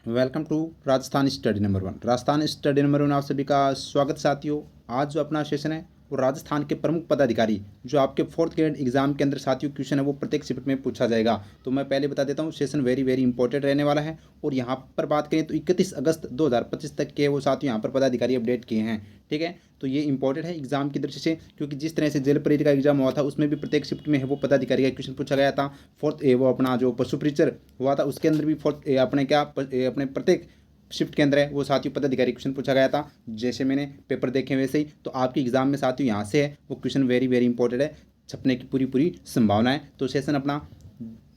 Welcome to Rajasthan study number 1। Rajasthan study number 1 आप सभी का स्वागत साथियों। आज जो अपना सेशन है वो राजस्थान के प्रमुख पदाधिकारी जो आपके 4th ग्रेड एग्जाम के अंदर साथियों क्वेश्चन है वो प्रत्येक शिफ्ट में पूछा जाएगा। तो मैं पहले बता देता हूँ सेशन वेरी वेरी इंपॉर्टेंट रहने वाला है। और यहाँ पर बात करें तो 31 अगस्त 2025 तक के वो साथियों यहाँ पर पदाधिकारी अपडेट किए हैं। ठीक है, तो ये इंपॉर्टेंट है एग्जाम की दृष्टि से, क्योंकि जिस तरह से जेल परेड का एग्जाम हुआ था उसमें भी प्रत्येक शिफ्ट में है वो पदाधिकारी का क्वेश्चन पूछा गया था। फोर्थ वो अपना जो पशु परिचर हुआ था उसके अंदर भी फोर्थ अपने अपने प्रत्येक शिफ्ट के अंदर है वो साथियों पदाधिकारी क्वेश्चन पूछा गया था। जैसे मैंने पेपर देखे वैसे ही तो आपके एग्जाम में साथियों यहाँ से है वो क्वेश्चन वेरी वेरी इंपॉर्टेंट है, छपने की पूरी पूरी संभावना है। तो सेशन अपना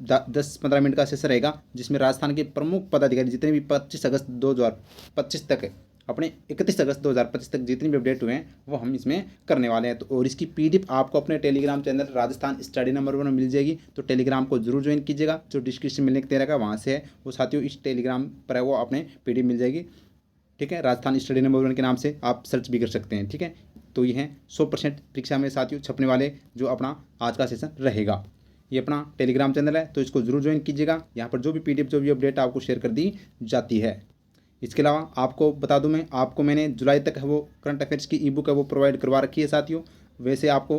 10-15 मिनट का सेशन रहेगा जिसमें राजस्थान के प्रमुख पदाधिकारी जितने भी 25 अगस्त 2025 तक अपने 31 अगस्त 2025 तक जितने भी अपडेट हुए हैं वो हम इसमें करने वाले हैं। तो और इसकी पीडीएफ आपको अपने Telegram channel Rajasthan study number 1 में मिल जाएगी। तो टेलीग्राम को जरूर ज्वाइन कीजिएगा, जो डिस्क्रिप्शन मिलने के तेरा का वहाँ से है वो साथियों इस टेलीग्राम पर है वो अपने पीडीएफ मिल जाएगी। ठीक है, राजस्थान स्टडी नंबर 1 के नाम से आप सर्च भी कर सकते हैं। ठीक है, तो ये हैं 100% परीक्षा में साथियों छपने वाले जो अपना आज का सेशन रहेगा। ये अपना टेलीग्राम चैनल है तो इसको जरूर ज्वाइन कीजिएगा। यहाँ पर जो भी पीडीएफ जो भी अपडेट आपको शेयर कर दी जाती है। इसके अलावा आपको बता दूं मैं आपको मैंने जुलाई तक है वो करंट अफेयर्स की ई बुक है वो प्रोवाइड करवा रखी है साथियों। वैसे आपको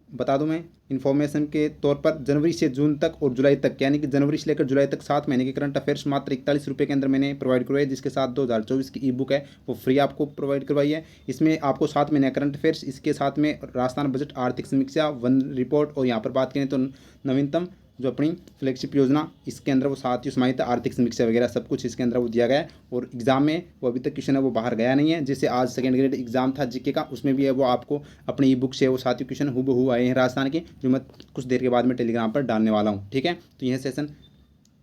बता दूं मैं इन्फॉर्मेशन के तौर पर जनवरी से जून तक और जुलाई तक यानी कि जनवरी से लेकर जुलाई तक 7 महीने के करंट अफेयर्स मात्र 41 रुपये के अंदर मैंने प्रोवाइड करवाई, जिसके साथ 2024 की ई बुक है वो फ्री आपको प्रोवाइड करवाई है। इसमें आपको 7 महीने करंट अफेयर्स, इसके साथ में राजस्थान बजट आर्थिक समीक्षा वन रिपोर्ट और यहाँ पर बात करें तो नवीनतम जो अपनी फ्लैगशिप योजना इसके अंदर वो साथ ही समाहित आर्थिक समीक्षा वगैरह सब कुछ इसके अंदर वो दिया गया है। और एग्जाम में वो अभी तक क्वेश्चन है वो बाहर गया नहीं है। जैसे आज सेकंड ग्रेड एग्जाम था जीके का उसमें भी है वो आपको अपनी ई बुक से वो साथियों क्वेश्चन हूबहू आए हैं राजस्थान के, जो मैं कुछ देर के बाद में टेलीग्राम पर डालने वाला हूँ। ठीक है, तो यह सेशन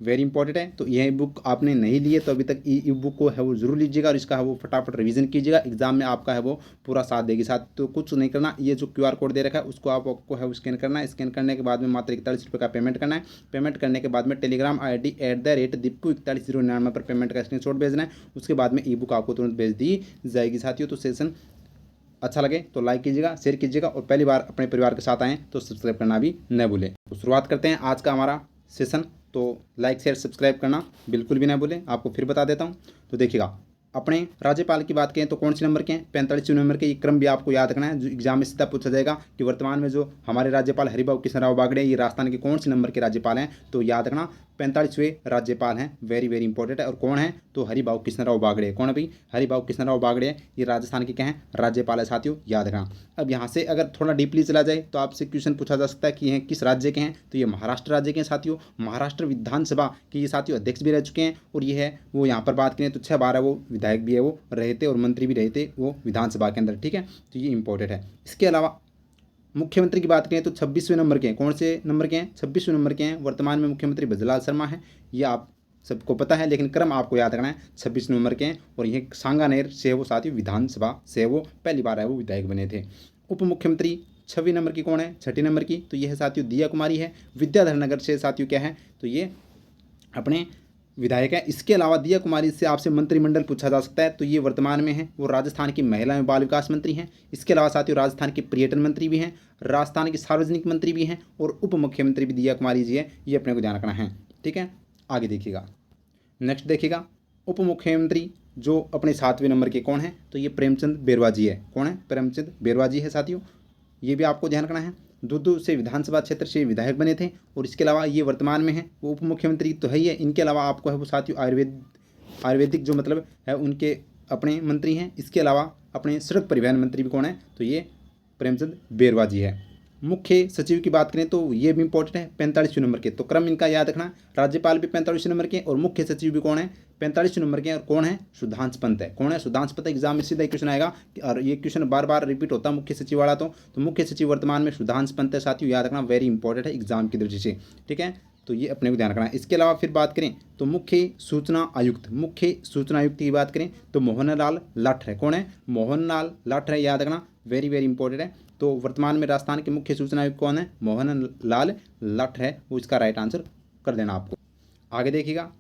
वेरी इंपॉर्टेंट है। तो यह बुक आपने नहीं ली है तो अभी तक ई बुक को है वो जरूर लीजिएगा और इसका है वो फटाफट रिवीजन कीजिएगा। एग्जाम में आपका है वो पूरा साथ देगी। साथ तो कुछ नहीं करना, ये जो क्यूआर कोड दे रखा है उसको आपको है वो स्कैन करना है। स्कैन करने के बाद में मात्र 41 रुपये का पेमेंट करना है। पेमेंट करने के बाद में टेलीग्राम ID @dipku4109 पर पेमेंट का स्क्रीनशॉट भेजना है। उसके बाद में ई बुक आपको तुरंत भेज दी जाएगी साथियों। तो सेशन अच्छा लगे तो लाइक कीजिएगा, शेयर कीजिएगा और पहली बार अपने परिवार के साथ आएँ तो सब्सक्राइब करना भी न भूलें। तो शुरुआत करते हैं आज का हमारा सेशन। तो लाइक शेयर सब्सक्राइब करना बिल्कुल भी ना भूलें। आपको फिर बता देता हूँ। तो देखिएगा अपने राज्यपाल की बात करें तो कौन से नंबर के हैं, 45वें नंबर के। ये क्रम भी आपको याद रखना है, जो एग्जाम में सीधा पूछा जाएगा कि वर्तमान में जो हमारे राज्यपाल हरिभाऊ कृष्णराव बागड़े ये राजस्थान के कौन से नंबर के राज्यपाल हैं। तो याद रखना 45वें राज्यपाल हैं, वेरी वेरी इंपॉर्टेंट है। और कौन है तो हरिभाऊ कृष्णराव बागड़े। कौन है भाई, हरिभाऊ कृष्णराव बागड़े ये राजस्थान के क्या हैं, राज्यपाल है साथियों, याद रखना। अब यहाँ से अगर थोड़ा डीपली चला जाए तो आपसे क्वेश्चन पूछा जा सकता है कि ये किस राज्य के हैं। तो ये महाराष्ट्र राज्य के हैं साथियों। महाराष्ट्र विधानसभा के ये साथियों अध्यक्ष भी रह चुके हैं। और ये है वो यहाँ पर बात करें तो 6 बार है वो विधायक भी है वो रहे थे और मंत्री भी रहे थे वो विधानसभा के अंदर। ठीक है, तो ये इंपॉर्टेंट है। इसके अलावा मुख्यमंत्री की बात करें तो 26वें नंबर के हैं। कौन से नंबर के हैं, 26वें नंबर के हैं। वर्तमान में मुख्यमंत्री ब्रजलाल शर्मा हैं, ये आप सबको पता है, लेकिन क्रम आपको याद रखना है। 26 नंबर के हैं और ये सांगानेर से वो साथियों विधानसभा से वो पहली बार है वो विधायक बने थे। उप मुख्यमंत्री 6वीं नंबर की कौन है, 6ठी नंबर की, तो ये है साथियों दिया कुमारी है। विद्याधर नगर से साथियों क्या है तो ये अपने विधायक है। इसके अलावा दिया कुमारी से आपसे मंत्रिमंडल पूछा जा सकता है। तो ये वर्तमान में है वो राजस्थान की महिला एवं बाल विकास मंत्री हैं। इसके अलावा साथियों राजस्थान के पर्यटन मंत्री भी हैं, राजस्थान के सार्वजनिक मंत्री भी हैं और उप मुख्यमंत्री भी दिया कुमारी जी है। ये अपने को ध्यान रखना है। ठीक है, आगे देखिएगा। नेक्स्ट देखिएगा उप मुख्यमंत्री जो अपने 7वें नंबर के कौन है तो ये प्रेमचंद बेरवा जी है। कौन है, प्रेमचंद बेरवा जी है साथियों, ये भी आपको ध्यान रखना है। दूदू से विधानसभा क्षेत्र से विधायक बने थे। और इसके अलावा ये वर्तमान में है वो उप मुख्यमंत्री तो है ही है। इनके अलावा आपको है वो साथियों आयुर्वेदिक जो मतलब है उनके अपने मंत्री हैं। इसके अलावा अपने सड़क परिवहन मंत्री भी कौन है तो ये प्रेमचंद बेरवा जी है। मुख्य सचिव की बात करें तो ये भी इंपॉर्टेंट है, 45वें नंबर के। तो क्रम इनका याद रखना, राज्यपाल भी 45वें नंबर के और मुख्य सचिव भी कौन है 45वें नंबर के। और कौन है, सुधांशु पंत है। कौन है, सुधांशु पंत। एग्जाम में सीधा क्वेश्चन आएगा और ये क्वेश्चन बार बार रिपीट होता है मुख्य सचिव वाला। तो मुख्य सचिव वर्तमान में सुधांशु पंत है साथियों, याद रखना, वेरी इंपॉर्टेंट है एग्जाम की दृष्टि से। ठीक है, तो ये अपने को ध्यान रखना है। इसके अलावा फिर बात करें तो मुख्य सूचना आयुक्त की बात करें तो मोहनलाल लाठ है। कौन है, मोहनलाल लाठ है, याद रखना, वेरी वेरी इंपॉर्टेंट है। तो वर्तमान में राजस्थान के मुख्य सूचना आयुक्त कौन है, मोहनलाल लाठ है, वो इसका राइट आंसर कर देना आपको। आगे देखिएगा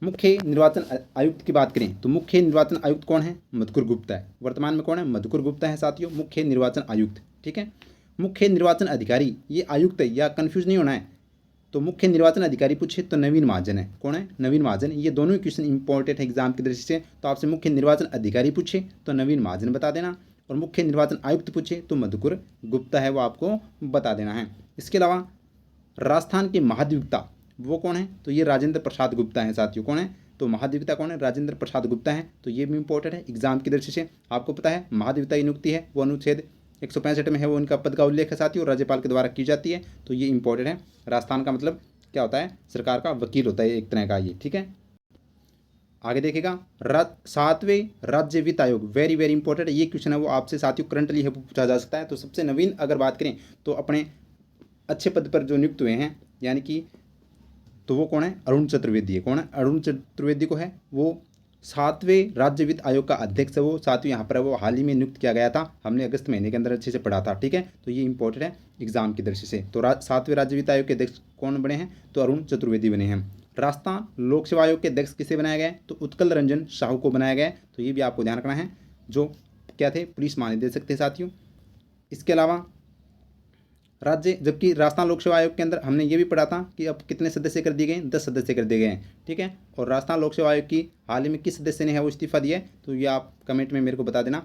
मुख्य निर्वाचन आयुक्त की बात करें तो मुख्य निर्वाचन आयुक्त कौन है, मधुकर गुप्ता है। वर्तमान में कौन है, मधुकर गुप्ता है साथियों मुख्य निर्वाचन आयुक्त। ठीक है, मुख्य निर्वाचन अधिकारी ये आयुक्त है, या कन्फ्यूज नहीं होना है। तो मुख्य निर्वाचन अधिकारी पूछे तो नवीन महाजन है। कौन है? नवीन महाजन। ये दोनों ही क्वेश्चन इंपॉर्टेंट है एग्जाम की दृष्टि से। तो आपसे मुख्य निर्वाचन अधिकारी पूछे तो नवीन महाजन बता देना, और मुख्य निर्वाचन आयुक्त पूछे तो मधुकर गुप्ता है, वो आपको बता देना है। इसके अलावा राजस्थान के महाधिवक्ता वो कौन है? तो ये राजेंद्र प्रसाद गुप्ता है साथियों। कौन है? तो महाधिवक्ता कौन है? राजेंद्र प्रसाद गुप्ता है। तो ये भी इंपॉर्टेंट है एग्जाम की दृष्टि से। आपको पता है महाधिवक्ता की नियुक्ति है वो अनुच्छेद 165 में है, वो उनका पद का उल्लेख है साथियों, राज्यपाल के द्वारा की जाती है। तो ये इंपॉर्टेंट है। राजस्थान का मतलब क्या होता है? सरकार का वकील होता है एक तरह का ये, ठीक है। आगे देखिएगा 7वें राज्य वित्त आयोग, वेरी वेरी इंपॉर्टेंट ये क्वेश्चन है, वो आपसे साथियों करंटली है पूछा जा सकता है। तो सबसे नवीन अगर बात करें तो अपने अच्छे पद पर जो नियुक्त हुए हैं यानी कि, तो वो कौन है? अरुण चतुर्वेदी है। कौन है? अरुण चतुर्वेदी को है वो 7वें राज्य वित्त आयोग का अध्यक्ष है वो साथियों, यहाँ पर वो हाल ही में नियुक्त किया गया था। हमने अगस्त महीने के अंदर अच्छे से पढ़ा था, ठीक है। तो ये इंपॉर्टेंट है एग्जाम की दृष्टि से। तो 7वें राज्य वित्त आयोग के अध्यक्ष कौन बने हैं? तो अरुण चतुर्वेदी बने हैं। राजस्थान लोक सेवा आयोग के अध्यक्ष किसे बनाया गया है? तो उत्कल रंजन साहू को बनाया गया है। तो ये भी आपको ध्यान रखना है, जो क्या थे? पुलिस महानिदेशक थे साथियों। इसके अलावा राज्य, जबकि राजस्थान लोक सेवा आयोग के अंदर हमने ये भी पढ़ा था कि अब कितने सदस्य कर दिए गए? 10 सदस्य कर दिए गए हैं, ठीक है। और राजस्थान लोक सेवा आयोग की हाल ही में किस सदस्य ने है वो इस्तीफा दिया है? तो ये आप कमेंट में मेरे को बता देना।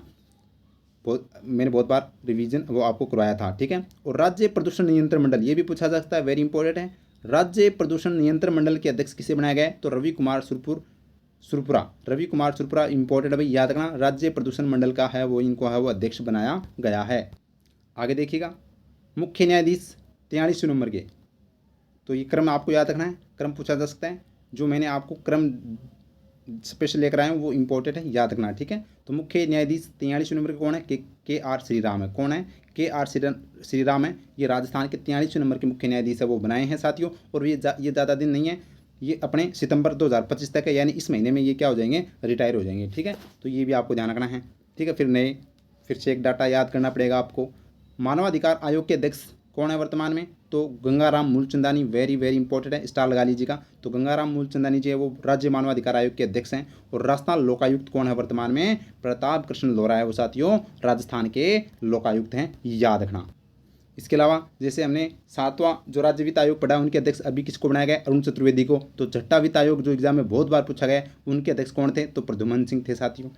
मैंने बहुत बार रिवीजन वो आपको करवाया था, ठीक है। और राज्य प्रदूषण नियंत्रण मंडल, ये भी पूछा जा सकता है, वेरी इंपॉर्टेंट है। राज्य प्रदूषण नियंत्रण मंडल के अध्यक्ष किसे बनाया गया है? तो रवि कुमार सुरपुरा, रवि कुमार सुरपुरा इंपॉर्टेंट है भाई, याद रखना। राज्य प्रदूषण मंडल का है वो, इनको है वो अध्यक्ष बनाया गया है। आगे देखिएगा मुख्य न्यायाधीश 43 नंबर के, तो ये क्रम आपको याद रखना है, क्रम पूछा जा सकता है। जो मैंने आपको क्रम स्पेशल लेकर आया हूँ वो इंपॉर्टेंट है, याद रखना, ठीक है। तो मुख्य न्यायाधीश 43 नंबर के कौन है? के आर श्रीराम है। कौन है? के आर श्रीराम है। ये राजस्थान के 43 नंबर के मुख्य न्यायाधीश है वो बनाए हैं साथियों। और ये ज़्यादा दिन नहीं है, ये अपने सितंबर 2025 तक है, यानी इस महीने में ये क्या हो जाएंगे? रिटायर हो जाएंगे, ठीक है। तो ये भी आपको ध्यान रखना है, ठीक है। फिर से एक डाटा याद करना पड़ेगा आपको। मानवाधिकार आयोग के अध्यक्ष कौन है वर्तमान में? तो Gangaram Mulchandani, very very important है, स्टार लगा लीजिएगा। तो गंगाराम मूलचंदानी जी है वो राज्य मानवाधिकार आयोग के अध्यक्ष हैं। और राजस्थान लोकायुक्त कौन है वर्तमान में? प्रताप कृष्ण लोहरा है वो साथियों, राजस्थान के लोकायुक्त हैं, याद रखना। इसके अलावा जैसे हमने 7वां जो राज्य वित्त आयोग पढ़ा, उनके अध्यक्ष अभी किसको बनाया गया? अरुण चतुर्वेदी को। तो छठा वित्त आयोग जो एग्जाम में बहुत बार पूछा गया, उनके अध्यक्ष कौन थे? तो प्रद्युमन सिंह थे साथियों।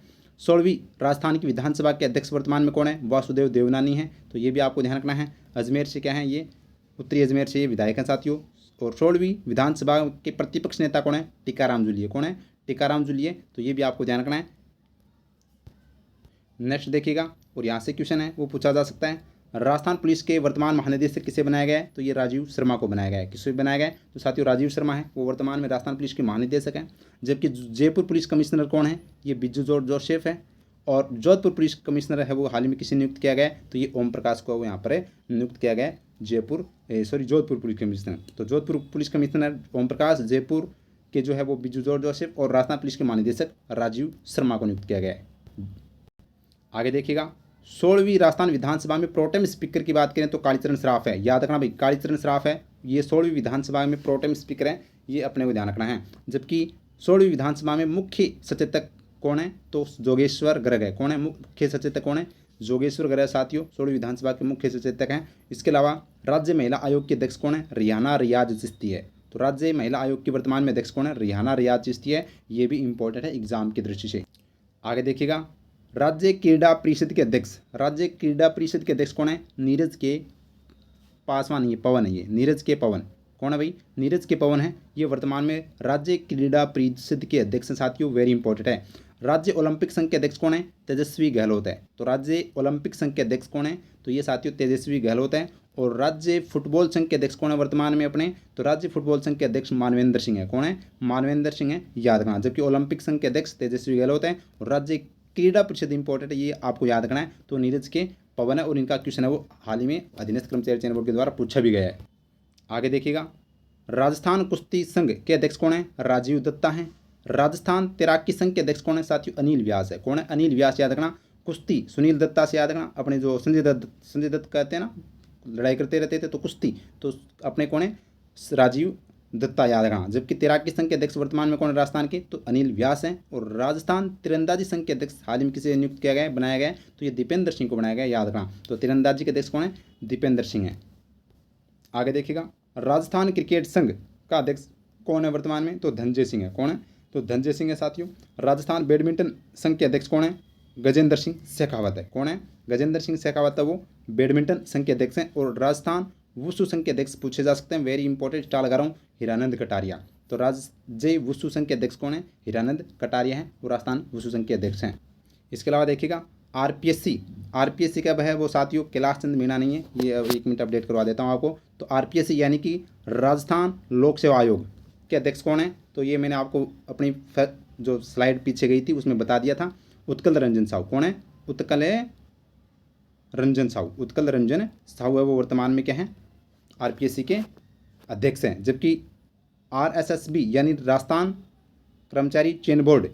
16वीं राजस्थान की विधानसभा के अध्यक्ष वर्तमान में कौन है? वासुदेव देवनानी है। तो ये भी आपको ध्यान रखना है। अजमेर से क्या है? ये उत्तरी अजमेर से ये विधायक हैं साथियों। और 16वीं विधानसभा के प्रतिपक्ष नेता कौन है? टीकाराम जूलिए। कौन है? टीकाराम जूलिए। तो ये भी आपको ध्यान रखना है। नेक्स्ट देखिएगा, और यहाँ से क्वेश्चन है वो पूछा जा सकता है, राजस्थान पुलिस के वर्तमान महानिदेशक किसे बनाया गया है? तो ये राजीव शर्मा को बनाया गया है। किसे बनाया गया है? तो साथियों राजीव शर्मा है वो वर्तमान में राजस्थान पुलिस के महानिदेशक हैं। जबकि जयपुर पुलिस कमिश्नर कौन है? ये बिज्जू जोसेफ है। और जोधपुर पुलिस कमिश्नर है वो हाल ही में किसे नियुक्त किया गया है? तो ये ओम प्रकाश को यहाँ पर नियुक्त किया गया है, जोधपुर पुलिस कमिश्नर। तो जोधपुर पुलिस कमिश्नर ओम प्रकाश, जयपुर के जो है वो बिज्जू जोसेफ, और राजस्थान पुलिस के महानिदेशक राजीव शर्मा को नियुक्त किया गया है। आगे देखिएगा 16वीं राजस्थान विधानसभा में प्रोटेम स्पीकर की बात करें तो कालीचरण श्राफ है, याद रखना भाई, कालीचरण श्राफ है ये 16वीं विधानसभा में प्रोटेम स्पीकर है, ये अपने को ध्यान रखना है। जबकि 16वीं विधानसभा में मुख्य सचेतक कौन है? तो जोगेश्वर गर्ग है। कौन है मुख्य सचेतक? कौन है? जोगेश्वर गर्ग साथियों 16वीं विधानसभा के मुख्य सचेतक हैं। इसके अलावा राज्य महिला आयोग के अध्यक्ष कौन है? रिहाना रियाज चिश्ती है। तो राज्य महिला आयोग के वर्तमान में अध्यक्ष कौन है? रिहाना रियाज चिश्ती है। ये भी इंपॉर्टेंट है एग्जाम की दृष्टि से। आगे देखिएगा राज्य क्रीड़ा परिषद के अध्यक्ष, राज्य क्रीड़ा परिषद के अध्यक्ष कौन है? नीरज के पासवान, ये पवन है, ये नीरज के पवन। कौन है भाई? नीरज के पवन है। ये वर्तमान में राज्य क्रीड़ा परिषद के अध्यक्ष साथियों, वेरी इंपॉर्टेंट है। राज्य ओलंपिक संघ के अध्यक्ष कौन है? तेजस्वी गहलोत है। तो राज्य ओलंपिक संघ के अध्यक्ष कौन है? तो ये साथियों तेजस्वी गहलोत है। और राज्य फुटबॉल संघ के अध्यक्ष कौन है वर्तमान में अपने? तो राज्य फुटबॉल संघ के अध्यक्ष मानवेंद्र सिंह है। कौन है? मानवेंद्र सिंह है, याद रखना। जबकि ओलंपिक संघ के अध्यक्ष तेजस्वी गहलोत है। और राज्य क्रीड़ा परिषद इंपॉर्टेंट है, ये आपको याद रखना है। तो नीरज के पवन है, और इनका क्वेश्चन है वो हाल ही में अधीनस्थ कर्मचारी चयन बोर्ड के द्वारा पूछा भी गया है। आगे देखिएगा राजस्थान कुश्ती संघ के अध्यक्ष कौन है? राजीव दत्ता हैं। राजस्थान तैराकी संघ के अध्यक्ष कौन है साथियों? अनिल व्यास है। कौन है? अनिल व्यास, याद रखना। कुश्ती सुनील दत्ता से याद रखना। अपने जो संजय दत्त कहते हैं ना, लड़ाई करते रहते थे, तो कुश्ती तो अपने कौन है? राजीव दत्ता, याद रखना। जबकि तैराकी संघ के अध्यक्ष वर्तमान में कौन है राजस्थान के? तो अनिल व्यास हैं। और राजस्थान तीरंदाजी संघ के अध्यक्ष हाल ही में किसे नियुक्त किया गया है, बनाया गया है? तो ये दीपेंद्र सिंह को बनाया गया है, याद रखना। तो तीरंदाजी के अध्यक्ष कौन है? दीपेंद्र सिंह है। आगे देखिएगा राजस्थान क्रिकेट संघ का अध्यक्ष कौन है वर्तमान में? तो धनंजय सिंह है। कौन है? तो धनंजय सिंह है साथियों। राजस्थान बैडमिंटन संघ के अध्यक्ष कौन है? गजेंद्र सिंह शेखावत है। कौन है? गजेंद्र सिंह शेखावत है, वो बैडमिंटन संघ के अध्यक्ष हैं। और राजस्थान वुशु संघ के अध्यक्ष पूछे जा सकते हैं, वेरी इंपॉर्टेंट, स्टार लगा रहा हूँ, हीरानंद कटारिया। तो राज्य वुशु संघ के अध्यक्ष कौन है? हीरानंद कटारिया हैं, वो राजस्थान वुशु संघ के अध्यक्ष हैं। इसके अलावा देखिएगा आरपीएससी कब है? वो साथियों कैलाश चंद मीणा नहीं है, ये 1 मिनट अपडेट करवा देता हूँ आपको। तो आरपीएससी यानी कि राजस्थान लोक सेवा आयोग के अध्यक्ष कौन है? तो ये मैंने आपको अपनी जो स्लाइड पीछे गई थी उसमें बता दिया था, उत्कल रंजन साहू। कौन है? उत्कल रंजन साहू है, वो वर्तमान में क्या हैं? आरपीएससी के अध्यक्ष हैं। जबकि आरएसएसबी यानी राजस्थान कर्मचारी चयन बोर्ड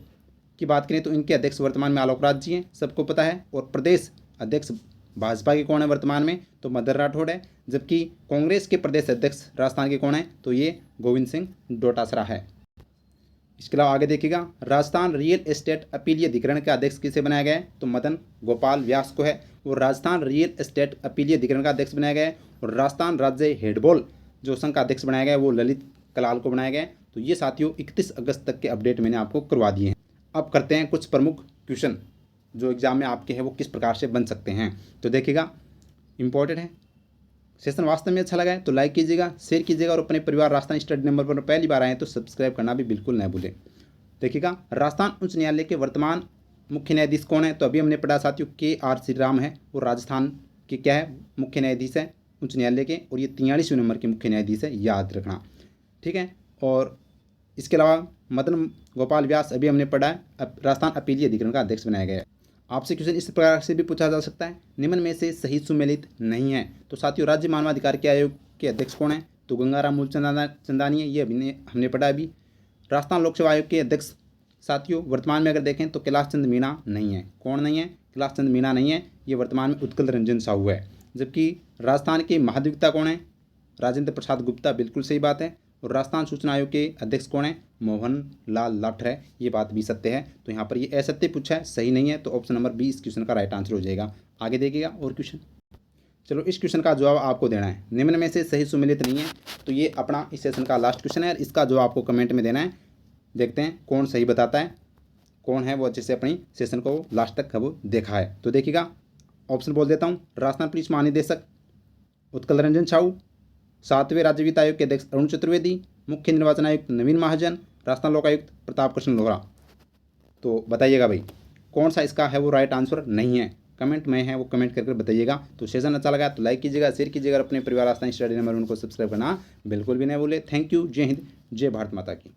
की बात करें तो इनके अध्यक्ष वर्तमान में आलोक राज जी हैं, सबको पता है। और प्रदेश अध्यक्ष भाजपा के कौन है वर्तमान में? तो मदन राठौड़ है। जबकि कांग्रेस के प्रदेश अध्यक्ष राजस्थान के कौन है? तो ये गोविंद सिंह डोटासरा है। इसके अलावा आगे देखिएगा, राजस्थान रियल एस्टेट अपीलीय अधिकरण का अध्यक्ष किसे बनाया गया है? तो मदन गोपाल व्यास को है। और राजस्थान रियल एस्टेट अपीलीय अधिकरण का अध्यक्ष बनाया गया है। और राजस्थान राज्य हैंडबॉल जो संघ का अध्यक्ष बनाया गया है वो ललित कलाल को बनाया गया है। तो ये साथियों 31 अगस्त तक के अपडेट मैंने आपको करवा दिए हैं। अब करते हैं कुछ प्रमुख क्वेश्चन जो एग्जाम में आपके हैं वो किस प्रकार से बन सकते हैं। तो देखिएगा, इंपॉर्टेंट है, सेशन वास्तव में अच्छा लगा है तो लाइक कीजिएगा, शेयर कीजिएगा और अपने परिवार राजस्थान स्टडी नंबर पर पहली बार आए तो सब्सक्राइब करना भी बिल्कुल न भूलें। देखिएगा, राजस्थान उच्च न्यायालय के वर्तमान मुख्य न्यायाधीश कौन है? तो अभी हमने पढ़ा साथियों KR श्रीराम है, वो राजस्थान के क्या है? मुख्य न्यायाधीश है उच्च न्यायालय के, और ये 43वें नंबर के मुख्य न्यायाधीश है, याद रखना, ठीक है। और इसके अलावा मदन गोपाल व्यास अभी हमने पढ़ा है, राजस्थान अपीलीय अधिकरण का अध्यक्ष बनाया गया है। आपसे क्वेश्चन इस प्रकार से भी पूछा जा सकता है, निम्न में से सही सुमेलित नहीं है। तो साथियों, राज्य मानवाधिकार के आयोग के अध्यक्ष कौन है? तो गंगाराम मूलचंदानी है, ये अभी हमने पढ़ा अभी। राजस्थान लोक सेवा आयोग के अध्यक्ष साथियों वर्तमान में अगर देखें तो कैलाश चंद मीणा नहीं है। कौन नहीं है? कैलाश चंद मीणा नहीं है, ये वर्तमान में उत्कल रंजन साहू है। जबकि राजस्थान के महाधिवक्ता कौन है? राजेंद्र प्रसाद गुप्ता, बिल्कुल सही बात है। और राजस्थान सूचना आयोग के अध्यक्ष कौन है? मोहन लाल लाठर है, ये बात भी सत्य है। तो यहाँ पर ये असत्य पूछा है, सही नहीं है, तो ऑप्शन नंबर बी इस क्वेश्चन का राइट आंसर हो जाएगा। आगे देखिएगा और क्वेश्चन, चलो इस क्वेश्चन का जवाब आपको देना है, निम्न में से सही सुमेलित नहीं है। तो ये अपना इस सेशन का लास्ट क्वेश्चन है और इसका जवाब आपको कमेंट में देना है। देखते हैं कौन सही बताता है, कौन है वो अच्छे से अपनी सेशन को लास्ट तक वो देखा है। तो देखिएगा, ऑप्शन बोल देता हूँ, राजस्थान पुलिस महानिदेशक उत्कल रंजन साहू, 7वें राज्य वित्त आयोग के अध्यक्ष अरुण चतुर्वेदी, मुख्य निर्वाचन आयुक्त नवीन महाजन, राजस्थान लोकायुक्त प्रताप कृष्ण लोहरा। तो बताइएगा भाई कौन सा इसका है वो राइट आंसर नहीं है, कमेंट में है वो कमेंट करके बताइएगा। तो सेशन अच्छा लगा तो लाइक कीजिएगा, शेयर कीजिएगा, अपने परिवार राजस्थान स्टडी नंबर उनको सब्सक्राइब करना बिल्कुल भी नहीं भूले। थैंक यू, जय हिंद, जय भारत माता की।